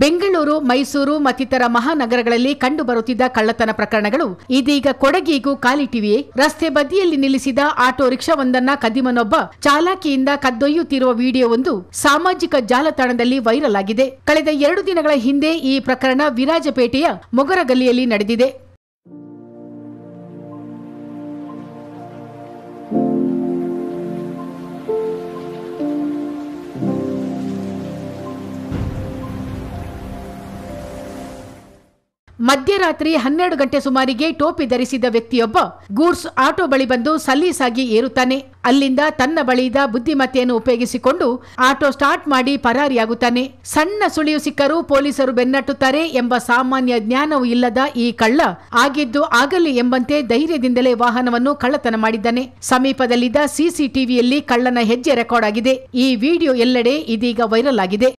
ಬೆಂಗಳೂರು, ಮೈಸೂರು ಮತ್ತಿತರ ಮಹಾನಗರಗಳಲ್ಲಿ ಕಂಡುಬರುತ್ತಿದ್ದ ಕಳ್ಳತನ ಪ್ರಕರಣಗಳು ಇದೀಗ ಕೊಡಗಿಗೂ ಕಾಲಿಟ್ಟಿವೆಯೇ? ರಸ್ತೆ ಬದಿಯಲ್ಲಿ ನಿಲ್ಲಿಸಿದ ಆಟೋ ರಿಕ್ಷಾವೊಂದನ್ನ ಕದ್ದಿಮನೊಬ್ಬ ಚಾಲಾಕಿಯಿಂದ ಕದ್ದೊಯ್ಯುತ್ತಿರುವ ವಿಡಿಯೋವೊಂದು ಸಾಮಾಜಿಕ ಜಾಲತಾಣದಲ್ಲಿ ವೈರಲ್ ಆಗಿದೆ. ಕಳೆದ 2 ದಿನಗಳ ಹಿಂದೆ ಈ ಪ್ರಕರಣ ವಿರಾಜಪೇಟೆಯ ಮೊಗರಗಲ್ಲಿಯಲ್ಲಿ ನಡೆದಿದೆ. ಮಧ್ಯರಾತ್ರಿ 12 ಗಂಟೆ ಸುಮಾರಿಗೆ ಟೋಪಿ ಧರಿಸಿದ ವ್ಯಕ್ತಿಯೊಬ್ಬ ಗೂಡ್ಸ್ ಆಟೋ ಬಳಿ ಬಂದು ಸಲೀಸಾಗಿ ಏರುತ್ತಾನೆ. ಅಲ್ಲಿಂದ ತನ್ನ ಬಳಿಯಿದ್ದ ಬುದ್ಧಿಮತ್ತೆಯನ್ನು ಉಪಯೋಗಿಸಿಕೊಂಡು ಆಟೋ ಸ್ಟಾರ್ಟ್ ಮಾಡಿ ಪರಾರಿಯಾಗುತ್ತಾನೆ. ಸಣ್ಣ ಸುಳಿವು ಸಿಕ್ಕರೂ ಪೊಲೀಸರು ಬೆನ್ನಟ್ಟುತ್ತಾರೆ ಎಂಬ ಸಾಮಾನ್ಯ ಜ್ಞಾನವೂ ಇಲ್ಲದ ಈ ಕಳ್ಳ ಆಗಿದ್ದು ಆಗಲಿ ಎಂಬಂತೆ ಧೈರ್ಯದಿಂದಲೇ ವಾಹನವನ್ನು ಕಳ್ಳತನ ಮಾಡಿದ್ದಾನೆ. ಸಮೀಪದಲ್ಲಿದ್ದ ಸಿಸಿಟಿವಿಯಲ್ಲಿ ಕಳ್ಳನ ಹೆಜ್ಜೆ ರೆಕಾರ್ಡ್ ಆಗಿದೆ. ಈ ವಿಡಿಯೋ ಎಲ್ಲೆಡೆ ಇದೀಗ ವೈರಲ್ ಆಗಿದೆ.